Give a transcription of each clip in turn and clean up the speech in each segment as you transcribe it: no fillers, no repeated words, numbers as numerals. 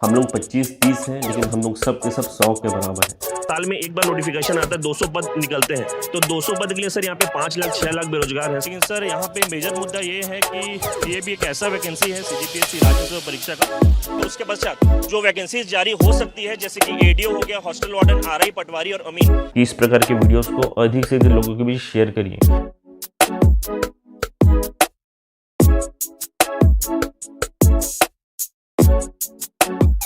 हम लोग 25-30 हैं, लेकिन हम लोग सब के सब 100 के बराबर हैं। साल में एक बार नोटिफिकेशन आता है, 200 पद निकलते हैं, तो 200 पद के लिए सर यहाँ पे 5 लाख 6 लाख बेरोजगार हैं। लेकिन सर यहाँ पे मेजर मुद्दा ये है कि ये भी एक ऐसा वैकेंसी है सीजीपीएससी राज्य परीक्षा का, तो उसके पश्चात जो वैकेंसी जारी हो सकती है, जैसे कि एडीओ हो गया, हॉस्टल वार्डन, आरआई, पटवारी और अमीन। इस प्रकार के वीडियोस को अधिक से अधिक लोगों के बीच शेयर करिए।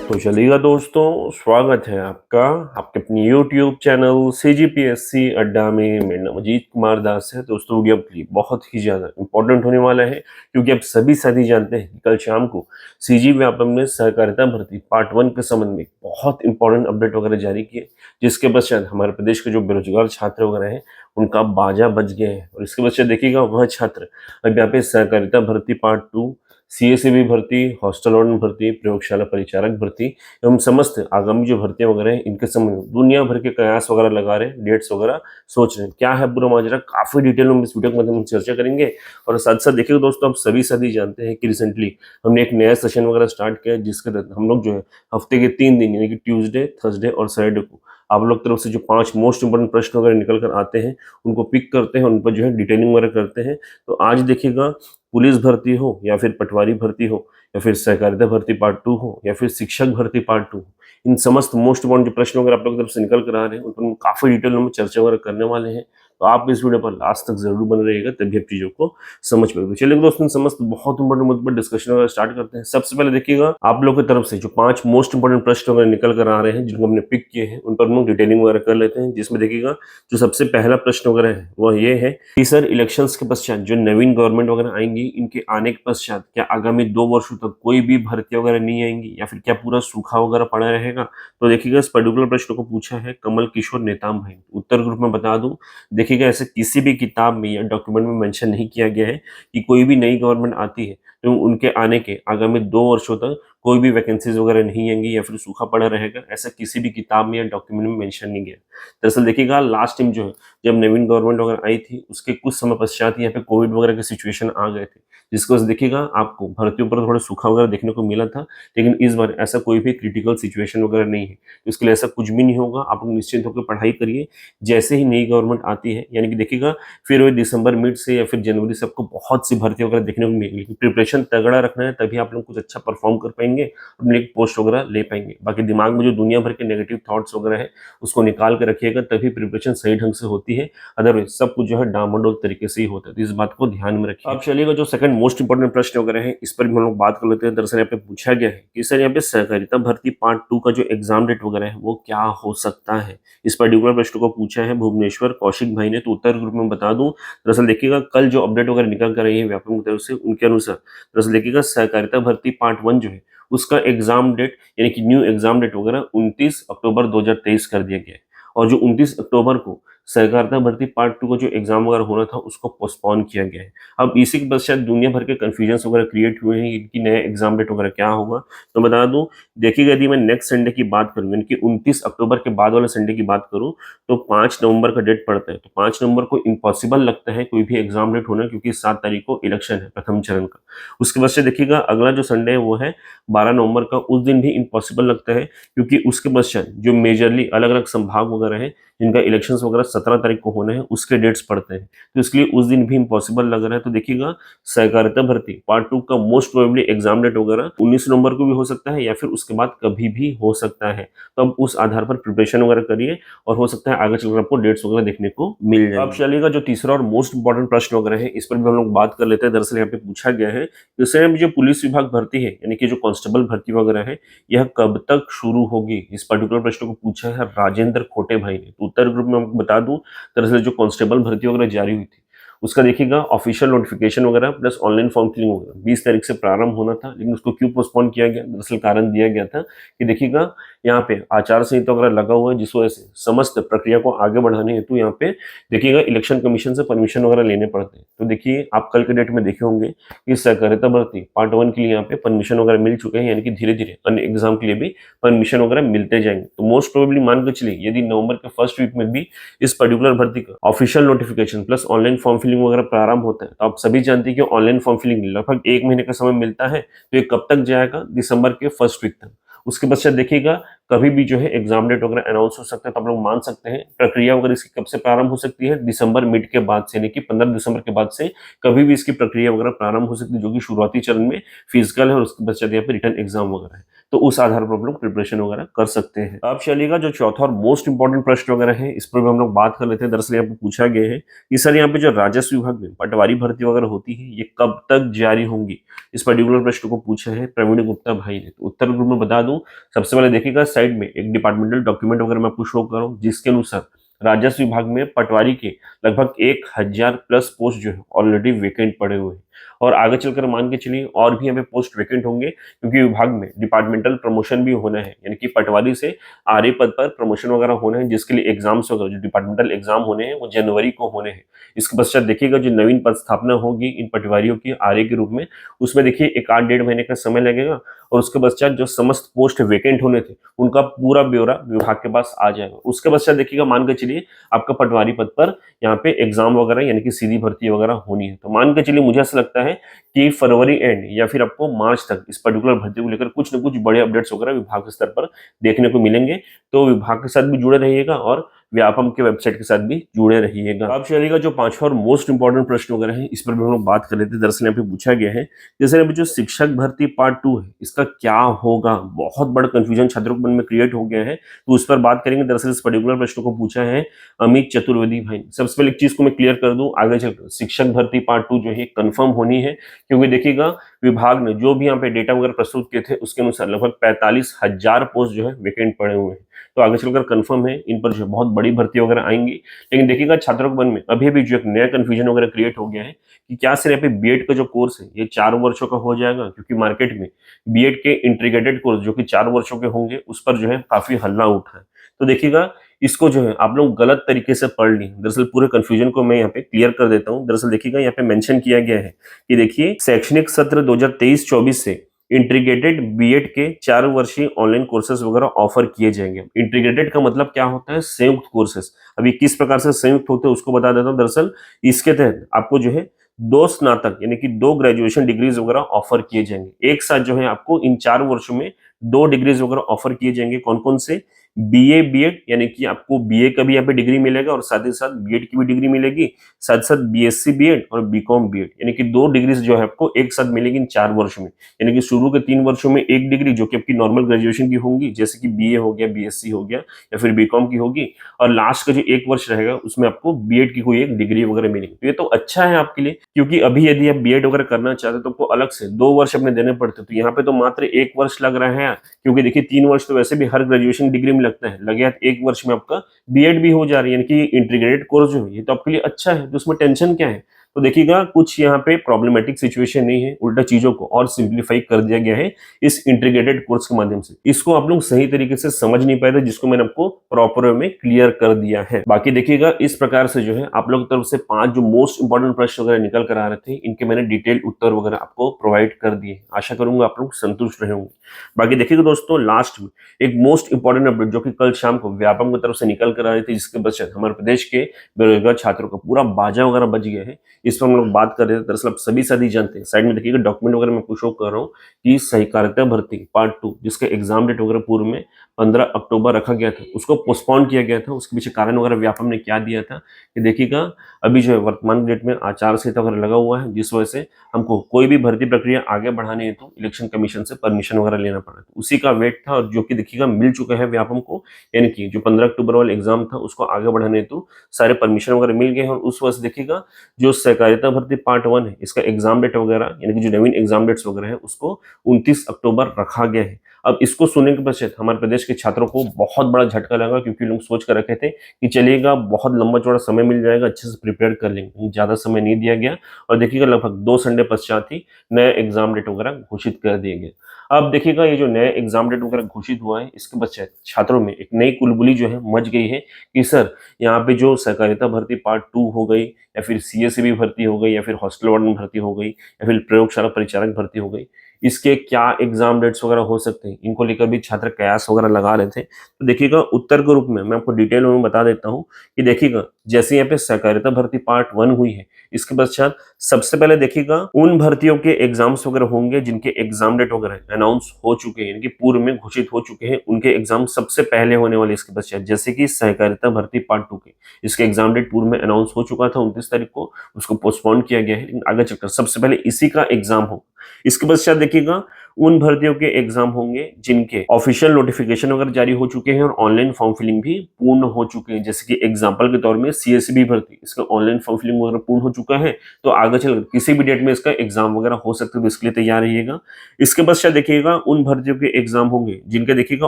तो चलिएगा दोस्तों, स्वागत है आपका आपके अपनी YouTube चैनल CGPSC अड्डा में। मेरा नाम अजीत कुमार दास है। दोस्तों वीडियो आपके लिए बहुत ही ज़्यादा इंपॉर्टेंट होने वाला है, क्योंकि आप सभी साथी जानते हैं कि कल शाम को CG व्यापम ने सहकारिता भर्ती पार्ट 1 के संबंध में बहुत इंपॉर्टेंट अपडेट वगैरह जारी किए, जिसके पश्चात हमारे प्रदेश के जो बेरोजगार छात्र वगैरह हैं उनका बाजा बज गए हैं। और इसके पश्चात देखिएगा, वह छात्र अब यहाँ पे सहकारिता भर्ती पार्ट 2, CSAB भर्ती, हॉस्टल वार्डन भर्ती, प्रयोगशाला परिचारक भर्ती एवं समस्त आगामी जो भर्तियां वगैरह हैं इनके संबंध में दुनिया भर के कयास वगैरह लगा रहे हैं, डेट्स वगैरह सोच रहे हैं। क्या है पूरा माजरा, काफी डिटेल में इस वीडियो के माध्यम से चर्चा करेंगे। और साथ साथ देखिएगा दोस्तों, आप सभी साथी जानते हैं कि रिसेंटली हमने एक नया सेशन वगैरह स्टार्ट किया है, जिसके तहत हम लोग जो है हफ्ते के 3 दिन यानी कि ट्यूसडे, थर्सडे और सैटरडे को आप लोग तरफ से जो 5 मोस्ट इंपोर्टेंट प्रश्न वगैरह निकल कर आते हैं उनको पिक करते हैं, उन पर जो है डिटेलिंग वगैरह करते हैं। तो आज देखिएगा, पुलिस भर्ती हो या फिर पटवारी भर्ती हो या फिर सहकारिता भर्ती पार्ट 2 हो या फिर शिक्षक भर्ती पार्ट 2 हो, इन समस्त मोस्ट इंपोर्टेंट जो प्रश्न वगैरह आप लोग की तरफ से निकल कर आ रहे हैं उन पर काफी डिटेल में चर्चा वगैरह करने वाले हैं। तो आप इस वीडियो पर लास्ट तक जरूर बने रहिएगा, तभी आप चीजों को समझ पाएंगे। चलिए दोस्तों, समस्त बहुत इंपोर्टेंट मुद्दे पर डिस्कशन वगैरह स्टार्ट करते हैं। सबसे पहले देखिएगा, आप लोग की तरफ से जो 5 मोस्ट इंपोर्टेंट प्रश्न वगैरह निकल कर आ रहे हैं, जिनको हमने पिक किए हैं, उन पर हम लोग डिटेलिंग वगैरह कर लेते हैं। जिसमें देखिएगा, जो सबसे पहला प्रश्न वगैरह है वह ये है कि सर इलेक्शंस के पश्चात जो नवीन गवर्नमेंट वगैरह आएंगी, इनके आने के पश्चात क्या आगामी 2 वर्षों तक कोई भी भर्ती वगैरह नहीं आएंगी या फिर क्या पूरा सूखा वगैरह पड़ा रहेगा? तो देखिएगा, इस पर्टिकुलर प्रश्न को पूछा है कमल किशोर नेताम भाई। उत्तर ग्रुप में बता दूं, देखिएगा ऐसे किसी भी किताब में या डॉक्यूमेंट में मेंशन नहीं किया गया है कि कोई भी नई गवर्नमेंट आती है तो उनके आने के आगामी 2 वर्षों तक कोई भी वैकेंसीज वगैरह नहीं आएंगी या फिर सूखा पड़ा रहेगा। ऐसा किसी भी किताब में या डॉक्यूमेंट में मेंशन नहीं गया। दरअसल देखिएगा, लास्ट टाइम जो है जब नवीन गवर्नमेंट वगैरह आई थी, उसके कुछ समय पश्चात यहाँ पे कोविड वगैरह के सिचुएशन आ गए थे, जिसको देखिएगा आपको भर्तियों पर थोड़ा सूखा वगैरह देखने को मिला था। लेकिन इस बार ऐसा कोई भी क्रिटिकल सिचुएशन वगैरह नहीं है, तो इसके लिए ऐसा कुछ भी नहीं होगा। आप लोग निश्चिंत होकर पढ़ाई करिए। जैसे ही नई गवर्नमेंट आती है, यानी कि देखिएगा फिर वही दिसंबर मिड से या फिर जनवरी से आपको बहुत सी भर्ती वगैरह देखने को मिलेगी। प्रिपरेशन तगड़ा रखना है, तभी आप लोग कुछ अच्छा परफॉर्म कर पाएंगे, अपने एक पोस्ट वगैरह ले पाएंगे। बाकी दिमाग में जो दुनिया भर के नेगेटिव थॉट्स वगैरह है उसको निकाल के रखिएगा, तभी प्रिपरेशन सही ढंग से होती है। अदरवाइज सब कुछ जो है डामाडोल तरीके से ही होता है, तो इस बात को ध्यान में रखिए। अब चलिएगा, जो सेकंड मोस्ट इंपोर्टेंट प्रश्न वगैरह है इस पर भी हम लोग बात कर लेते हैं। दरअसल यहाँ पे पूछा गया है कि सर यहाँ पे सहकारिता भर्ती पार्ट 2 का जो एग्जाम डेट वगैरह है वो क्या हो सकता है। इस पर्टिकुलर प्रश्न को पूछा है भुवनेश्वर कौशिक भाई ने। तो उत्तर ग्रुप में बता दूं, दरअसल देखिएगा कल जो अपडेट वगैरह निकल कर रही है व्यापक की तरफ से, उनके अनुसार दरअसल देखिएगा सहकारिता भर्ती पार्ट 1 जो है उसका एग्जाम डेट यानी कि न्यू एग्जाम डेट वगैरह 29 अक्टूबर 2023 कर दिया गया है। और जो 29 अक्टूबर को सहकारिता भर्ती पार्ट 2 का जो एग्जाम वगैरह होना था उसको पोस्टपोन किया गया है। अब इसी के पश्चात दुनिया भर के कंफ्यूजन वगैरह क्रिएट हुए हैं कि नया एग्जाम डेट वगैरह क्या होगा। तो बता दूं, देखिएगा यदि मैं नेक्स्ट संडे की बात करूं, यानी कि 29 अक्टूबर के बाद वाले संडे की बात करूं, तो 5 नवंबर का डेट पड़ता है। तो 5 नवंबर को इम्पॉसिबल लगता है कोई भी एग्जाम डेट होना, क्योंकि 7 तारीख को इलेक्शन है प्रथम चरण का। उसके बाद से देखिएगा अगला जो संडे है वो है 12 नवंबर का। उस दिन भी इम्पॉसिबल लगता है, क्योंकि उसके पश्चात जो मेजरली अलग अलग संभाग वगैरह है जिनका इलेक्शंस वगैरह 17 तारीख को होने हैं, उसके डेट्स पड़ते हैं, तो इसके लिए उस दिन भी इम्पॉसिबल लग रहा है। तो देखिएगा, सहकारिता भर्ती पार्ट 2 का मोस्ट प्रोबेबली एग्जाम डेट वगैरह 19 नवंबर को भी हो सकता है या फिर उसके बाद कभी भी हो सकता है। तो अब उस आधार पर प्रिपरेशन वगैरह करिए, और हो सकता है आगे चलकर आपको डेट्स वगैरह देखने को मिल जाए। अब चलिएगा, जो तीसरा और मोस्ट इंपॉर्टेंट प्रश्न वगैरह है इस पर भी हम लोग बात कर लेते हैं। दरअसल यहाँ पे पूछा गया है, जैसे जो पुलिस विभाग भर्ती है यानी कि जो कांस्टेबल भर्ती वगैरह है, यह कब तक शुरू होगी। इस पर्टिकुलर प्रश्न को पूछा है राजेंद्र खोटे भाई ने। तो उत्तर ग्रुप में आपको बता दूं, दरअसल जो कांस्टेबल भर्ती वगैरह जारी हुई थी उसका देखिएगा ऑफिशियल नोटिफिकेशन वगैरह प्लस ऑनलाइन फॉर्म फिलिंग वगैरह 20 तारीख से प्रारंभ होना था, लेकिन उसको क्यों पोस्टपोन किया गया? दरअसल कारण दिया गया था कि देखिएगा यहाँ पे आचार संहिता वगैरह लगा हुआ है, जिस वजह से समस्त प्रक्रिया को आगे बढ़ाने हेतु यहाँ पे देखिएगा इलेक्शन कमीशन से परमिशन वगैरह लेने पड़ते हैं। तो देखिए, आप कल के डेट में देखे होंगे कि सहकारिता भर्ती पार्ट 1 के लिए यहाँ पे परमिशन वगैरह मिल चुके हैं, यानी कि धीरे धीरे अन्य एग्जाम के लिए भी परमिशन वगैरह मिलते जाएंगे। तो मोस्ट प्रोबेबली मान के चलिए, यदि नवंबर के फर्स्ट वीक में भी इस पर्टिकुलर भर्ती का official notification plus online form filling वगैरह प्रारंभ होता है, तो आप सभी जानते हैं कि ऑनलाइन फॉर्म फिलिंग लगभग 1 महीने का समय मिलता है। तो ये कब तक जाएगा? दिसंबर के फर्स्ट वीक तक। उसके पश्चात देखिएगा कभी भी जो है एग्जाम डेट वगैरह अनाउंस हो सकता है, तो आप लोग मान सकते हैं प्रक्रिया वगैरह इसकी कब से प्रारंभ हो सकती है, दिसंबर मिड के बाद से, यानी कि 15 दिसंबर के बाद से कभी भी इसकी प्रक्रिया वगैरह प्रारंभ हो सकती है, जो कि शुरुआती चरण में फिजिकल है और उसके पश्चात यहाँ पे रिटर्न एग्जाम वगैरह है। तो उस आधार पर हम लोग प्रिपरेशन वगैरह कर सकते हैं। अब चलिएगा जो चौथा और मोस्ट इंपॉर्टेंट प्रश्न वगैरह है इस पर भी हम लोग बात कर लेते हैं। दरअसल यहाँ पे पूछा गया है कि सर यहाँ पे जो राजस्व विभाग में पटवारी भर्ती वगैरह होती है ये कब तक जारी होंगी, इस पर्टिकुलर प्रश्न को पूछा है प्रवीण गुप्ता भाई ने। तो उत्तर ग्रुप में बता दूं, सबसे पहले देखिएगा साइड में एक डिपार्टमेंटल डॉक्यूमेंट वगैरह मैं आपको शो कर रहा हूँ, जिसके अनुसार राजस्व विभाग में पटवारी के लगभग 1000 प्लस पोस्ट जो है ऑलरेडी वेकेंट पड़े हुए हैं और आगे चलकर मान के चलिए और भी हमें पोस्ट वेकेंट होंगे, क्योंकि विभाग में डिपार्टमेंटल प्रमोशन भी होना है, यानी कि पटवारी से आरए पद पर प्रमोशन वगैरह होना है, जिसके लिए एग्जाम्स वगैरह जो डिपार्टमेंटल एग्जाम होने हैं वो जनवरी को होने हैं। इसके पश्चात देखिएगा जो नवीन पद स्थापना होगी इन पटवारियों की आरए के रूप में, उसमें देखिए एक 8 डेढ़ महीने का समय लगेगा और उसके पश्चात जो समस्त पोस्ट वेकेंट होने थे उनका पूरा ब्यौरा विभाग के पास आ जाएगा। उसके पश्चात देखिएगा मान के चलिए आपका पटवारी पद पर यहाँ पे एग्जाम वगैरह यानी कि सीधी भर्ती वगैरह होनी है। तो मान के चलिए मुझे ऐसा लगता है कि फरवरी एंड या फिर आपको मार्च तक इस पर्टिकुलर भर्ती को लेकर कुछ न कुछ बड़े अपडेट्स वगैरह विभाग के स्तर पर देखने को मिलेंगे। तो विभाग के साथ भी जुड़े रहिएगा और व्यापम के वेबसाइट के साथ भी जुड़े रहिएगा। अब चलिएगा जो पांचवा और मोस्ट इंपॉर्टेंट प्रश्न वगैरह है इस पर भी हम लोग बात कर लेते हैं। दरअसल यहाँ पे पूछा गया है जैसे अभी जो शिक्षक भर्ती पार्ट 2 है इसका क्या होगा, बहुत बड़ा कंफ्यूजन छात्रों के मन में क्रिएट हो गया है, तो उस पर बात करेंगे। दरअसल इस पर्टिकुलर प्रश्न को पूछा है अमित चतुर्वेदी भाई। सबसे पहले एक चीज को मैं क्लियर कर दूं, आगे चलकर शिक्षक भर्ती पार्ट 2 जो है कंफर्म होनी है, क्योंकि देखिएगा विभाग ने जो भी यहाँ पे डेटा वगैरह प्रस्तुत किए थे उसके अनुसार लगभग 45,000 पोस्ट जो है वेकेंट पड़े हुए हैं। तो आगे चलकर कंफर्म है इन पर जो बहुत बड़ी भर्ती वगैरह आएंगी। लेकिन देखिएगा छात्रों के मन में अभी भी जो एक नया कंफ्यूजन वगैरह क्रिएट हो गया है कि क्या सिर्फ यहाँ पे बीएड का जो कोर्स है ये 4 वर्षों का हो जाएगा, क्योंकि मार्केट में बीएड के इंटीग्रेटेड कोर्स जो कि 4 वर्षों के होंगे उस पर जो है काफी हल्ला उठा है। तो देखिएगा इसको जो है आप लोग गलत तरीके से पढ़ ली। दरअसल पूरे कंफ्यूजन को मैं यहाँ पे क्लियर कर देता हूँ। दरअसल देखिएगा यहाँ पे मेंशन किया गया है कि देखिए शैक्षणिक सत्र 2023-24 से इंटीग्रेटेड बीएड के 4 वर्षीय ऑनलाइन कोर्सेज वगैरह ऑफर किए जाएंगे। इंटीग्रेटेड का मतलब क्या होता है, संयुक्त कोर्सेज। अभी किस प्रकार से संयुक्त होते हैं उसको बता देता हूँ। दरअसल इसके तहत आपको जो है 2 स्नातक यानी कि 2 ग्रेजुएशन डिग्रीज वगैरह ऑफर किए जाएंगे। एक साथ जो है आपको इन 4 वर्षों में 2 डिग्रीज वगैरह ऑफर किए जाएंगे। कौन कौन से, बीए बीएड यानी कि आपको बीए का भी यहाँ पे डिग्री मिलेगा और साथ ही साथ बीएड की भी डिग्री मिलेगी, साथ साथ बीएससी बीएड और बीकॉम बीएड, यानी कि 2 डिग्रीज जो है आपको एक साथ मिलेगी इन 4 वर्ष में। यानी कि शुरू के 3 वर्षों में एक डिग्री जो कि आपकी नॉर्मल ग्रेजुएशन की होंगी, जैसे कि बीए हो गया, बीएससी हो गया या फिर बीकॉम की होगी, और लास्ट का जो 1 वर्ष रहेगा उसमें आपको बीएड की कोई एक डिग्री वगैरह मिलेगी। तो ये तो अच्छा है आपके लिए, क्योंकि अभी यदि आप बीएड वगैरह करना चाहते हो तो आपको अलग से 2 वर्ष अपने देने पड़ते। तो यहाँ पे तो मात्र 1 वर्ष लग रहा है, क्योंकि देखिए 3 वर्ष तो वैसे भी हर ग्रेजुएशन डिग्री में लगता है, लगे 1 वर्ष में आपका बीएड भी हो जा रही है, यानी कि इंटीग्रेटेड कोर्स जो है ये तो आपके लिए अच्छा है। तो उसमें टेंशन क्या है। तो देखिएगा कुछ यहाँ पे प्रॉब्लमेटिक सिचुएशन नहीं है, उल्टा चीजों को और सिंप्लीफाई कर दिया गया है इस इंटीग्रेटेड कोर्स के माध्यम से। इसको आप लोग सही तरीके से समझ नहीं पाए थे, जिसको मैंने आपको प्रॉपर वे में क्लियर कर दिया है। बाकी देखिएगा इस प्रकार से जो है आप लोग की तरफ से 5 जो मोस्ट इंपॉर्टेंट प्रश्न वगैरह निकल कर आ रहे थे इनके मैंने डिटेल उत्तर वगैरह आपको प्रोवाइड कर दिए। आशा करूंगा आप लोग संतुष्ट रहे होंगे। बाकी देखिएगा दोस्तों लास्ट में एक मोस्ट इंपॉर्टेंट अपडेट जो कि कल शाम को व्यापम की तरफ से निकल कर आ रही थी, जिसके पश्चात हमारे प्रदेश के बेरोजगार छात्रों का पूरा बाजा वगैरह बच गया है, इस पर हम लोग बात कर रहे थे। दरअसल आप सभी साथी जानते हैं, साइड में देखिएगा डॉक्यूमेंट वगैरह मैं शो कर रहा हूँ कि सहकारिता भर्ती पार्ट 2 जिसका एग्जाम डेट वगैरह पूर्व में 15 अक्टूबर रखा गया था, उसको पोस्टपोन किया गया था। उसके पीछे कारण वगैरह व्यापम ने क्या दिया था कि देखिएगा अभी जो है वर्तमान डेट में आचार संहिता वगैरह लगा हुआ है, जिस वजह से हमको कोई भी भर्ती प्रक्रिया आगे बढ़ानी है तो इलेक्शन कमीशन से परमिशन वगैरह लेना पड़ा। तो उसी का वेट था और जो कि देखिएगा मिल चुका है व्यापम को, यानी कि जो 15 अक्टूबर वाला एग्जाम था उसको आगे बढ़ाने तो सारे परमिशन वगैरह मिल गए हैं। और उस वजह से देखिएगा जो सहकारिता भर्ती पार्ट 1 है इसका एग्जाम डेट वगैरह यानी कि जो नवीन एग्जाम डेट्स वगैरह है उसको 29 अक्टूबर रखा गया है। अब इसको सुनने के पश्चात हमारे प्रदेश के छात्रों को बहुत बड़ा झटका लगा, क्योंकि लोग सोच कर रखे थे कि चलिएगा बहुत लंबा चौड़ा समय मिल जाएगा, अच्छे से प्रिपेयर कर लेंगे। ज्यादा समय नहीं दिया गया और देखिएगा लगभग 2 संडे पश्चात ही नया एग्जाम डेट वगैरह घोषित कर दिए गए। अब देखिएगा ये जो नया एग्जाम डेट वगैरह घोषित हुआ है इसके पश्चात छात्रों में एक नई कुलबुली जो है मच गई है कि सर यहाँ पे जो सहकारिता भर्ती पार्ट 2 हो गई या फिर सीएसईबी भर्ती हो गई या फिर हॉस्टल वार्डन भर्ती हो गई या फिर प्रयोगशाला परिचारक भर्ती हो गई, इसके क्या एग्जाम डेट्स वगैरह हो सकते हैं, इनको लेकर भी छात्र कयास वगैरह लगा रहे थे। तो देखिएगा उत्तर के रूप में मैं आपको डिटेल में बता देता हूँ कि देखिएगा जैसे यहाँ पे सहकारिता भर्ती पार्ट 1 हुई है, इसके पश्चात सबसे पहले देखिएगा उन भर्तियों के एग्जाम्स वगैरह होंगे जिनके एग्जाम डेट वगैरह अनाउंस हो चुके हैं, यानी कि पूर्व में घोषित हो चुके हैं, उनके एग्जाम सबसे पहले होने वाले इसके पश्चात। जैसे कि सहकारिता भर्ती पार्ट 2 के इसके एग्जाम डेट पूर्व में अनाउंस हो चुका था 29 तारीख को, उसको पोस्टपोन किया गया है, लेकिन आगे चलकर सबसे पहले इसी का एग्जाम हो। इसके पश्चात देखिएगा उन भर्तियों के एग्जाम होंगे जिनके ऑफिशियल नोटिफिकेशन वगैरह जारी हो चुके हैं और ऑनलाइन फॉर्म फिलिंग भी पूर्ण हो चुके हैं। जैसे कि एग्जांपल के तौर में सीएसबी भर्ती, इसका ऑनलाइन फॉर्म फिलिंग वगैरह पूर्ण हो चुका है, तो आगे चलकर किसी भी डेट में इसका एग्जाम वगैरह हो सकता है, तो इसके लिए तैयार रहिएगा। इसके पश्चात देखिएगा उन भर्तियों के एग्जाम होंगे जिनके देखिएगा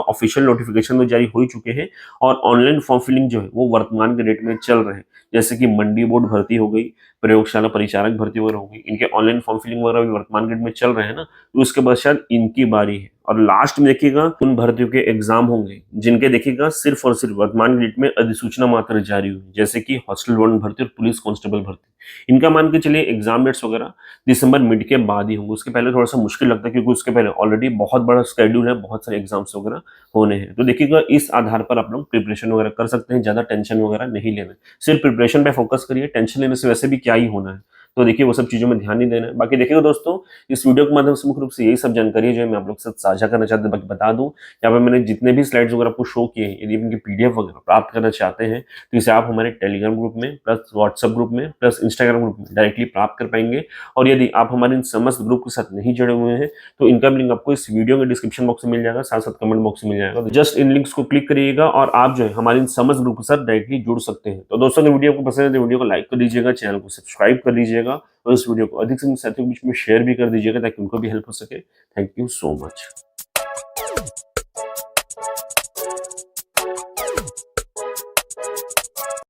ऑफिशियल नोटिफिकेशन तो जारी हो चुके हैं और ऑनलाइन फॉर्म फिलिंग जो है वो वर्तमान के डेट में चल रहे हैं। जैसे कि मंडी बोर्ड भर्ती हो गई, प्रयोगशाला परिचारक भर्ती वगैरह हो गई, इनके ऑनलाइन फॉर्म फिलिंग वगैरह भी वर्तमान डेट में चल रहे हैं ना, तो उसके पश्चात इनकी बारी है। और लास्ट में देखिएगा उन भर्तियों के एग्जाम होंगे जिनके देखिएगा सिर्फ और सिर्फ वर्तमान डेट में अधिसूचना मात्र जारी हुई, जैसे कि हॉस्टल वार्डन भर्ती और पुलिस कांस्टेबल भर्ती। इनका मान के चलिए एग्जाम डेट्स वगैरह दिसंबर मिड के बाद ही होंगे, उसके पहले थोड़ा सा मुश्किल लगता है क्योंकि उसके पहले ऑलरेडी बहुत बड़ा शेड्यूल है, बहुत सारे एग्जाम्स वगैरह होने हैं। तो देखिएगा इस आधार पर आप लोग प्रिपरेशन वगैरह कर सकते हैं, ज्यादा टेंशन वगैरह नहीं लेना, सिर्फ प्रिपरेशन पे फोकस करिए, टेंशन लेने से वैसे भी क्या ही होना है। तो देखिए वो सब चीजों में ध्यान नहीं देना है। बाकी देखिएगा दोस्तों इस वीडियो के माध्यम से मुख्य रूप से यही सब जानकारी है जो मैं आप लोग के साथ साझा करना चाहता हूं। बाकी बता दूं यहाँ पे मैंने जितने भी स्लाइड्स वगैरह आपको शो किए हैं, यदि इनकी पीडीएफ वगैरह प्राप्त करना चाहते हैं तो इसे आप हमारे टेलीग्राम ग्रुप में प्लस व्हाट्सएप ग्रुप में प्लस इंस्टाग्राम ग्रुप में डायरेक्टली प्राप्त कर पाएंगे। और यदि आप हमारे इन समस्त ग्रुप के साथ नहीं जुड़े हुए हैं तो इनका भी लिंक आपको इस वीडियो के डिस्क्रिप्शन बॉक्स में मिल जाएगा, साथ साथ कमेंट बॉक्स में मिल जाएगा। जस्ट इन लिंक्स को क्लिक करिएगा और आप जो है हमारे इन समस्त ग्रुप के साथ डायरेक्टली जुड़ सकते हैं। तो दोस्तों अगर वीडियो आपको पसंद है तो वीडियो को लाइक कर दीजिएगा, चैनल को सब्सक्राइब कर लीजिएगा और इस वीडियो को अधिक से अधिक साथियों के बीच में शेयर भी कर दीजिएगा ताकि उनको भी हेल्प हो सके। Thank you so much.